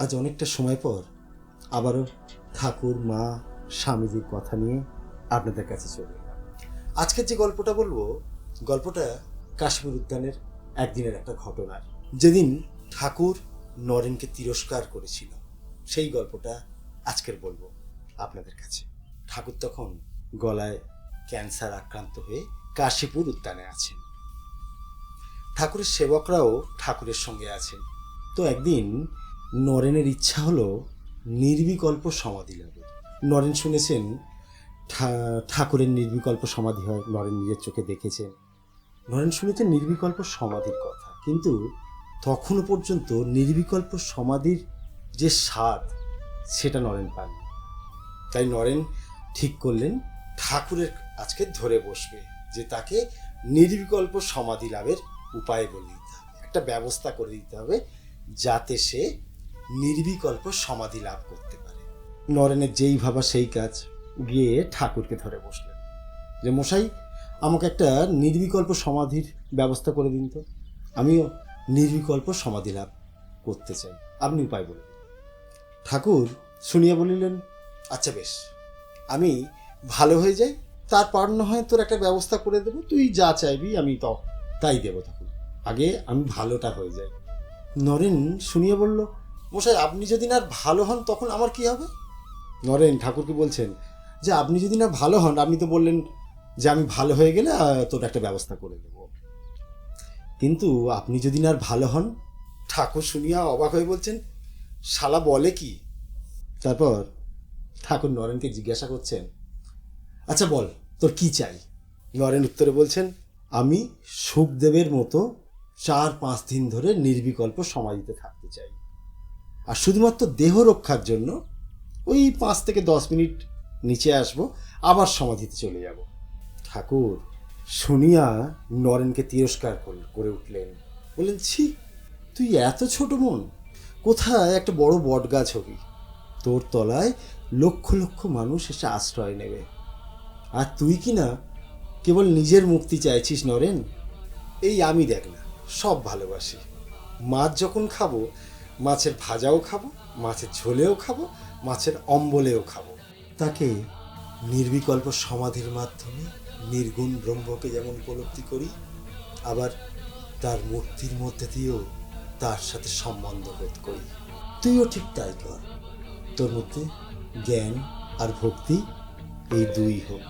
আজ অনেকটা সময় পর আবারও ঠাকুর, মা, স্বামীজির কথা নিয়ে আপনাদের কাছে চলে এলাম। আজকের যে গল্পটা বলবো, গল্পটা কাশ্মীর উদ্যানের একদিনের একটা ঘটনার, যেদিন ঠাকুর নরেনকে তিরস্কার করেছিল, সেই গল্পটা আজকের বলবো আপনাদের কাছে। ঠাকুর তখন গলায় ক্যান্সার আক্রান্ত হয়ে কাশীপুর উদ্যানে আছেন। ঠাকুরের সেবকরাও ঠাকুরের সঙ্গে আছেন। তো একদিন নরেনের ইচ্ছা হলো নির্বিকল্প সমাধি লাভের। নরেন শুনেছেন ঠাকুরের নির্বিকল্প সমাধি হয়, নরেন নিজের চোখে দেখেছেন। নরেন শুনেছেন নির্বিকল্প সমাধির কথা, কিন্তু তখনও পর্যন্ত নির্বিকল্প সমাধির যে স্বাদ, সেটা নরেন পাননি। তাই নরেন ঠিক করলেন ঠাকুরের আজকে ধরে বসবে, যে তাকে নির্বিকল্প সমাধি লাভের উপায় বলে দিতে হবে, একটা ব্যবস্থা করে দিতে হবে যাতে সে নির্বিকল্প সমাধি লাভ করতে পারে। নরেনের যেই ভাবা সেই কাজ, গিয়ে ঠাকুরকে ধরে বসলেন যে মশাই, আমাকে একটা নির্বিকল্প সমাধির ব্যবস্থা করে দিন তো, আমিও নির্বিকল্প সমাধি লাভ করতে চাই, আপনি উপায় বলুন। ঠাকুর শুনিয়া বলিলেন, আচ্ছা বেশ, আমি ভালো হয়ে যাই, তারপর না হয় তোর একটা ব্যবস্থা করে দেবো, তুই যা চাইবি আমি তো তাই দেবো, তখন আগে আমি ভালোটা হয়ে যাই। নরেন শুনিয়া বলল, মশাই আপনি যদি না ভালো হন তখন আমার কি হবে? নরেন ঠাকুরকে বলছেন যে আপনি যদি না ভালো হন, আপনি তো বললেন যে আমি ভালো হয়ে গেলে তোর একটা ব্যবস্থা করে দেব, কিন্তু আপনি যদি না ভালো হন। ঠাকুর শুনিয়া অবাক হয়ে বলছেন, শালা বলে কি? তারপর ঠাকুর নরেনকে জিজ্ঞাসা করছেন, আচ্ছা বল তোর কি চাই? নরেন উত্তরে বলছেন, আমি সুখদেবের মতো 4-5 দিন ধরে নির্বিকল্প সমাধিতে থাকতে চাই, আর শুধুমাত্র দেহ রক্ষার জন্য ওই 5 থেকে 10 মিনিট নিচে আসবো, আবার সমাধিতে চলে যাব। ঠাকুর শুনিয়া নরেনকে তিরস্কার করে উঠলেন, বললেন, ছি, তুই এত ছোট মন, কোথায় একটা বড় বট গাছ হবি, তোর তলায় লক্ষ লক্ষ মানুষ এসে আশ্রয় নেবে, আর তুই কি না কেবল নিজের মুক্তি চাইছিস নরেন? এই আমি দেখ না, সব ভালোবাসি, মাছ যখন খাবো, মাছের ভাজাও খাবো, মাছের ঝোলেও খাবো, মাছের অম্বলেও খাবো, তাকে নির্বিকল্প সমাধির মাধ্যমে নির্গুণ ব্রহ্মকে যেমন উপলব্ধি করি, আবার তার মূর্তির মধ্যে দিয়েও তার সাথে সম্বন্ধ বোধ করি। তুইও ঠিক তাই কর, তোর মধ্যে জ্ঞান আর ভক্তি এই দুই হোক।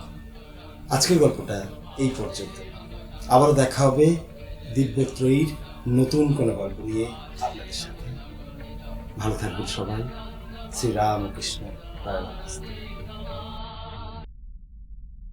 আজকের গল্পটা এই পর্যন্ত, আবার দেখা হবে দিব্যত্রয়ীর নতুন কোনো গল্প নিয়ে আপনাদের সাথে। ভালো থাকবেন সবাই। শ্রীরামকৃষ্ণ।